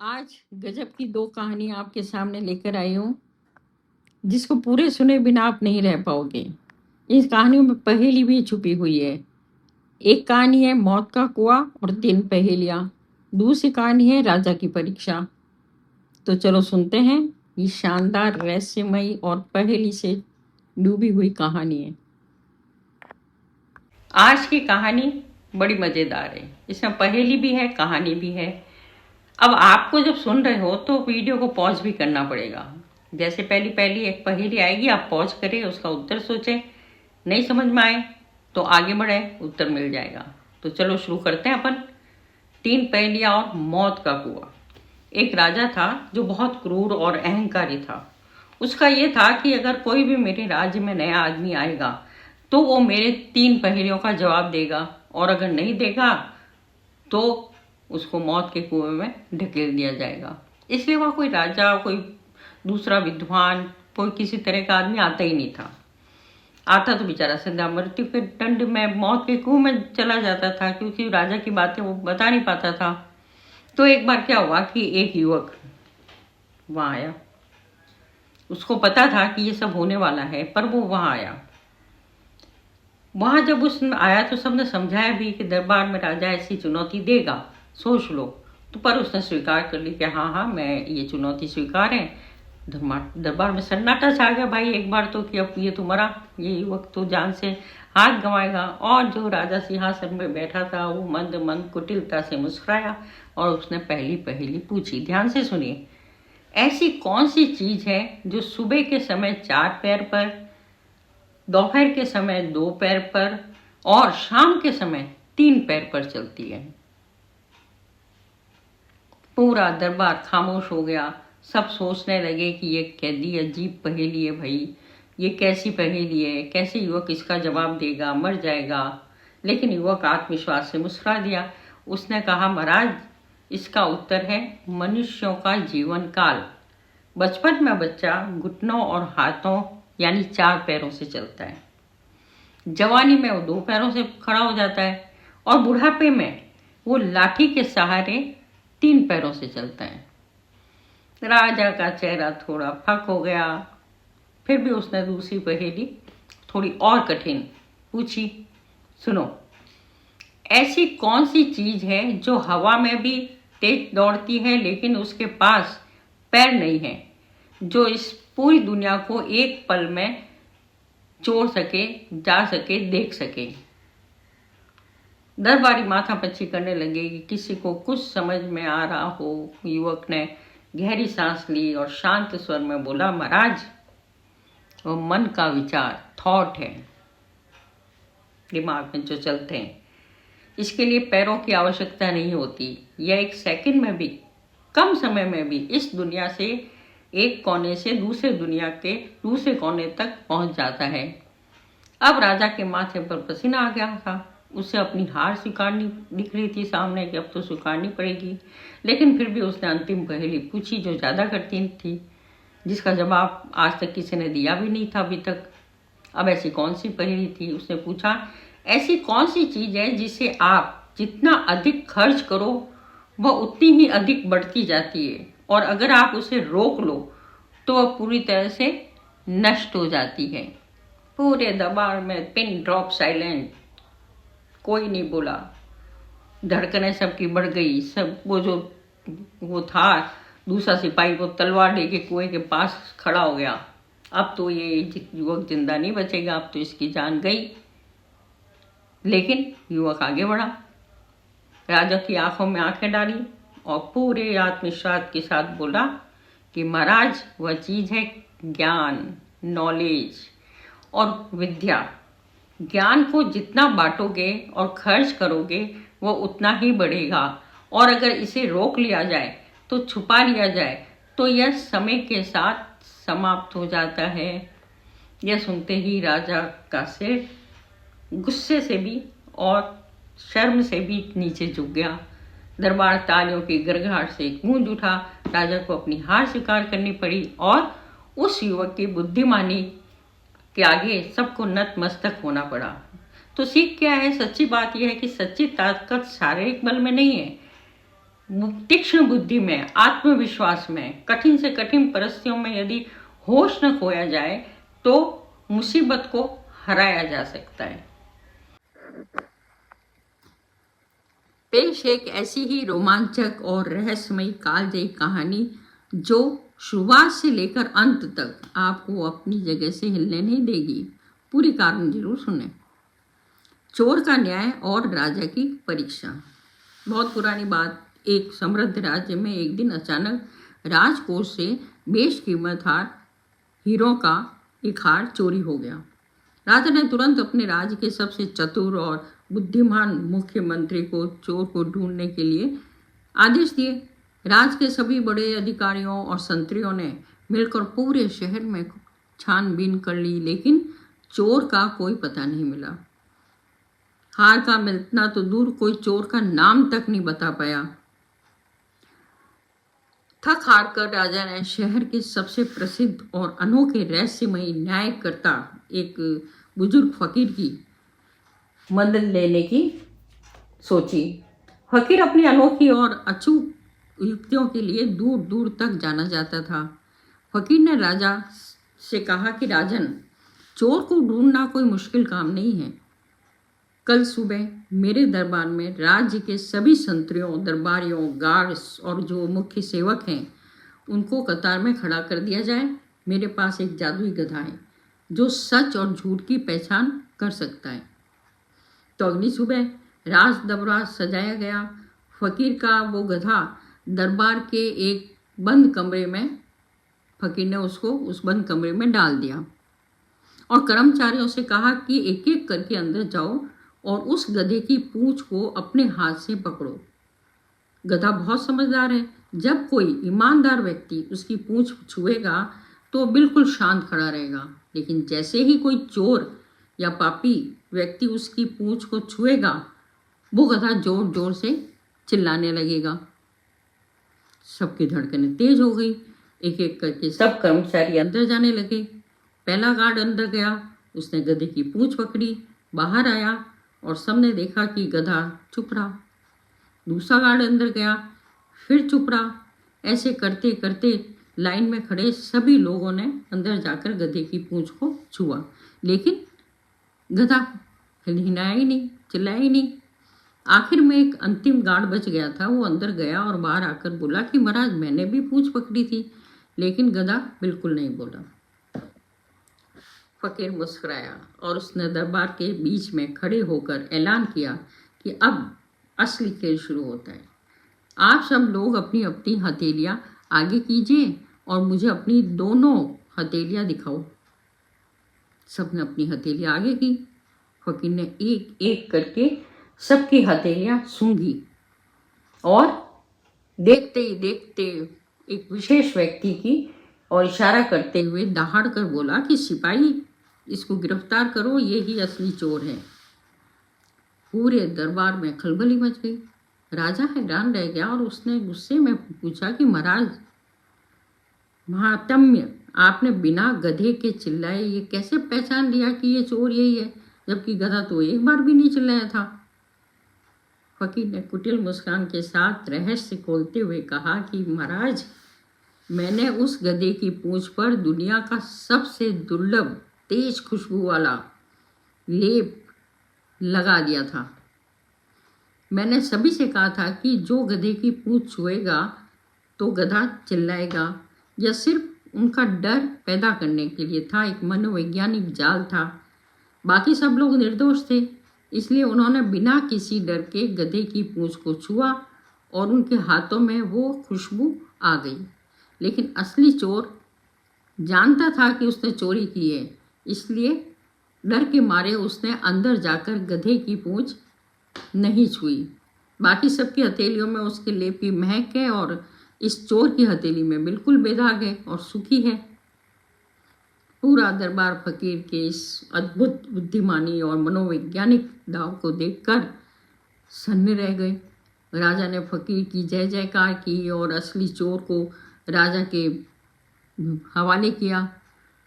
आज गजब की दो कहानियां आपके सामने लेकर आई हूँ, जिसको पूरे सुने बिना आप नहीं रह पाओगे। इस कहानियों में पहेली भी छुपी हुई है। एक कहानी है मौत का कुआं और 3 पहेलियां। दूसरी कहानी है राजा की परीक्षा। तो चलो सुनते हैं ये शानदार रहस्यमयी और पहेली से डूबी हुई कहानी है। आज की कहानी बड़ी मज़ेदार है। इसमें पहेली भी है, कहानी भी है। अब आपको जब सुन रहे हो तो वीडियो को पॉज भी करना पड़ेगा। जैसे पहली पहली एक पहेली आएगी, आप पॉज करें, उसका उत्तर सोचें। नहीं समझ में आए तो आगे बढ़े, उत्तर मिल जाएगा। तो चलो शुरू करते हैं अपन। 3 पहेलियां और मौत का कुआं। एक राजा था जो बहुत क्रूर और अहंकारी था। उसका ये था कि अगर कोई भी मेरे राज्य में नया आदमी आएगा तो वो मेरे 3 पहेलियों का जवाब देगा, और अगर नहीं देगा तो उसको मौत के कुएं में ढकेल दिया जाएगा। इसलिए वहाँ कोई राजा, कोई दूसरा विद्वान, कोई किसी तरह का आदमी आता ही नहीं था। आता तो बेचारा सदा मृत्यु के दंड में मौत के कुएं में चला जाता था, क्योंकि राजा की बातें वो बता नहीं पाता था। तो एक बार क्या हुआ कि एक युवक वहाँ आया। उसको पता था कि ये सब होने वाला है, पर वो वहाँ आया। वहाँ जब उसने आया तो सबने समझाया भी कि दरबार में राजा ऐसी चुनौती देगा, सोच लो। तो पर उसने स्वीकार कर ली कि हाँ हाँ, मैं ये चुनौती स्वीकार है। दरबार में सन्नाटा छा गया भाई एक बार तो, कि अब ये तो मरा, ये युवक तो जान से हाथ गंवाएगा। और जो राजा सिंहासन में बैठा था वो मंद मंद कुटिलता से मुस्कुराया और उसने पहली पहेली पूछी। ध्यान से सुनिए। ऐसी कौन सी चीज है जो सुबह के समय 4 पैर पर, दोपहर के समय 2 पैर पर और शाम के समय 3 पैर पर चलती है? पूरा दरबार खामोश हो गया। सब सोचने लगे कि ये कैदी अजीब पहेली है भाई, ये कैसी पहेली है, कैसे युवक इसका जवाब देगा, मर जाएगा। लेकिन युवक आत्मविश्वास से मुस्कुरा दिया। उसने कहा, महाराज, इसका उत्तर है मनुष्यों का जीवन काल। बचपन में बच्चा घुटनों और हाथों यानी 4 पैरों से चलता है। जवानी में वो 2 पैरों से खड़ा हो जाता है, और बुढ़ापे में वो लाठी के सहारे 3 पैरों से चलता है। राजा का चेहरा थोड़ा फक हो गया। फिर भी उसने दूसरी पहेली थोड़ी और कठिन पूछी। सुनो, ऐसी कौन सी चीज है जो हवा में भी तेज दौड़ती है लेकिन उसके पास पैर नहीं है, जो इस पूरी दुनिया को एक पल में छोड़ सके, जा सके, देख सके? दरबारी माथा पच्ची करने लगे कि किसी को कुछ समझ में आ रहा हो। युवक ने गहरी सांस ली और शांत स्वर में बोला, महाराज, वो मन का विचार, थॉट है, दिमाग में जो चलते हैं। इसके लिए पैरों की आवश्यकता नहीं होती। यह एक सेकंड में भी, कम समय में भी इस दुनिया से, एक कोने से दूसरे दुनिया के दूसरे कोने तक पहुंच जाता है। अब राजा के माथे पर पसीना आ गया था। उसे अपनी हार स्वीकारनी दिख रही थी सामने, कि अब तो स्वीकारनी पड़ेगी। लेकिन फिर भी उसने अंतिम पहेली पूछी, जो ज्यादा कठिन थी, जिसका जवाब आज तक किसी ने दिया भी नहीं था अभी तक। अब ऐसी कौन सी पहेली थी? उसने पूछा, ऐसी कौन सी चीज है जिसे आप जितना अधिक खर्च करो वह उतनी ही अधिक बढ़ती जाती है, और अगर आप उसे रोक लो तो वह पूरी तरह से नष्ट हो जाती है? पूरे दरबार में पिन ड्रॉप साइलेंट। कोई नहीं बोला। धड़कनें सबकी बढ़ गई। सब वो था दूसरा सिपाही, वो तलवार लेके कुएं के पास खड़ा हो गया। अब तो ये युवक जिंदा नहीं बचेगा, अब तो इसकी जान गई। लेकिन युवक आगे बढ़ा, राजा की आंखों में आंखें डाली और पूरे आत्मविश्वास के साथ बोला कि महाराज, वह चीज है ज्ञान, नॉलेज और विद्या। ज्ञान को जितना बांटोगे और खर्च करोगे वो उतना ही बढ़ेगा, और अगर इसे रोक लिया जाए तो, छुपा लिया जाए तो यह समय के साथ समाप्त हो जाता है। यह सुनते ही राजा का सिर गुस्से से भी और शर्म से भी नीचे झुक गया। दरबार तालियों की गड़गड़ाहट से गूंज उठा। राजा को अपनी हार स्वीकार करनी पड़ी और उस युवक की बुद्धिमानी के आगे सबको नतमस्तक होना पड़ा। तो सीख क्या है? सच्ची बात यह है कि सच्ची ताकत शारीरिक बल में नहीं है, तीक्ष्ण बुद्धि में, आत्मविश्वास में, कठिन से कठिन परिस्थितियों में यदि होश न खोया जाए तो मुसीबत को हराया जा सकता है। पेश एक ऐसी ही रोमांचक और रहस्यमयी कालजयी कहानी जो शुरुआत से लेकर अंत तक आपको अपनी जगह से हिलने नहीं देगी। पूरी कहानी जरूर सुने। चोर का न्याय और राजा की परीक्षा। बहुत पुरानी बात, एक समृद्ध राज्य में एक दिन अचानक राजकोष से बेशकीमत हीरो का एक हार चोरी हो गया। राजा ने तुरंत अपने राज्य के सबसे चतुर और बुद्धिमान मुख्यमंत्री को चोर को ढूंढने के लिए आदेश दिए। राज्य के सभी बड़े अधिकारियों और संतरियों ने मिलकर पूरे शहर में छानबीन कर ली, लेकिन चोर का कोई पता नहीं मिला। हार का मिलना तो दूर, कोई चोर का नाम तक नहीं बता पाया। थक हार कर राजा ने शहर के सबसे प्रसिद्ध और अनोखे रहस्यमयी न्यायकर्ता एक बुजुर्ग फकीर की मदद लेने की सोची। फकीर अपनी अनोखी और अचूक युक्तियों के लिए दूर दूर तक जाना जाता था। फकीर ने राजा से कहा कि राजन, चोर को ढूंढना कोई मुश्किल काम नहीं है। कल सुबह मेरे दरबार में राज्य के सभी संतरियों, दरबारियों, गार्ड्स और जो मुख्य सेवक हैं उनको कतार में खड़ा कर दिया जाए। मेरे पास एक जादुई गधा है जो सच और झूठ की पहचान कर सकता है। तो अगली सुबह राज दरबार सजाया गया। फकीर का वो गधा दरबार के एक बंद कमरे में, फकीर ने उसको उस बंद कमरे में डाल दिया और कर्मचारियों से कहा कि एक एक करके अंदर जाओ और उस गधे की पूंछ को अपने हाथ से पकड़ो। गधा बहुत समझदार है। जब कोई ईमानदार व्यक्ति उसकी पूंछ छुएगा तो बिल्कुल शांत खड़ा रहेगा, लेकिन जैसे ही कोई चोर या पापी व्यक्ति उसकी पूंछ को छुएगा वो गधा जोर जोर से चिल्लाने लगेगा। सबकी धड़कनें तेज हो गई। एक एक करके सब कर्मचारी अंदर जाने लगे। पहला गार्ड अंदर गया, उसने गधे की पूंछ पकड़ी, बाहर आया और सबने देखा कि गधा चुप रहा। दूसरा गार्ड अंदर गया, फिर चुप रहा। ऐसे करते करते लाइन में खड़े सभी लोगों ने अंदर जाकर गधे की पूंछ को छुआ, लेकिन गधा हिलाया ही नहीं, चिल्लाया ही नहीं। आखिर में एक अंतिम गार्ड बच गया था। वो अंदर गया और बाहर आकर बोला कि महाराज, मैंने भी पूंछ पकड़ी थी, लेकिन गधा बिल्कुल नहीं बोला। फकीर मुस्कुराया और उसने दरबार के बीच में खड़े होकर ऐलान किया कि अब असली खेल शुरू होता है। आप सब लोग अपनी अपनी हथेलियां आगे कीजिए और मुझे अपनी दोनों हथेलियां दिखाओ। सबने अपनी हथेलियां आगे की। फकीर ने एक एक करके सबकी हथेलियां सूंघी और देखते ही देखते एक विशेष व्यक्ति की और इशारा करते हुए दहाड़ कर बोला कि सिपाही, इसको गिरफ्तार करो, ये ही असली चोर है। पूरे दरबार में खलबली मच गई। राजा हैरान रह गया और उसने गुस्से में पूछा कि महाराज महात्म्य, आपने बिना गधे के चिल्लाए ये कैसे पहचान लिया कि ये चोर यही है, जबकि गधा तो एक बार भी नहीं चिल्लाया था। फकीर ने कुटिल मुस्कान के साथ रहस्य खोलते हुए कहा कि महाराज, मैंने उस गधे की पूंछ पर दुनिया का सबसे दुर्लभ तेज खुशबू वाला लेप लगा दिया था। मैंने सभी से कहा था कि जो गधे की पूंछ छुएगा तो गधा चिल्लाएगा। यह सिर्फ उनका डर पैदा करने के लिए था, एक मनोवैज्ञानिक जाल था। बाकी सब लोग निर्दोष थे, इसलिए उन्होंने बिना किसी डर के गधे की पूंछ को छुआ और उनके हाथों में वो खुशबू आ गई। लेकिन असली चोर जानता था कि उसने चोरी की है, इसलिए डर के मारे उसने अंदर जाकर गधे की पूंछ नहीं छुई। बाकी सबकी हथेलियों में उसके लेप की महक है और इस चोर की हथेली में बिल्कुल बेदाग है और सूखी है। पूरा दरबार फकीर के इस अद्भुत बुद्धिमानी और मनोवैज्ञानिक दाव को देखकर सन्ने रह गए। राजा ने फकीर की जय जयकार की और असली चोर को राजा के हवाले किया।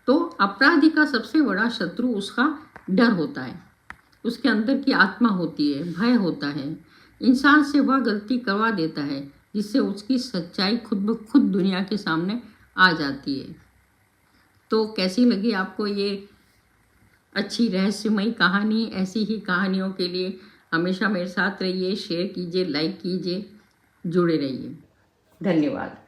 तो अपराधी का सबसे बड़ा शत्रु उसका डर होता है, उसके अंदर की आत्मा होती है, भय होता है। इंसान से वह गलती करवा देता है जिससे उसकी सच्चाई खुद ब खुद दुनिया के सामने आ जाती है। तो कैसी लगी आपको ये अच्छी रहस्यमयी कहानी? ऐसी ही कहानियों के लिए हमेशा मेरे साथ रहिए, शेयर कीजिए, लाइक कीजिए, जुड़े रहिए। धन्यवाद।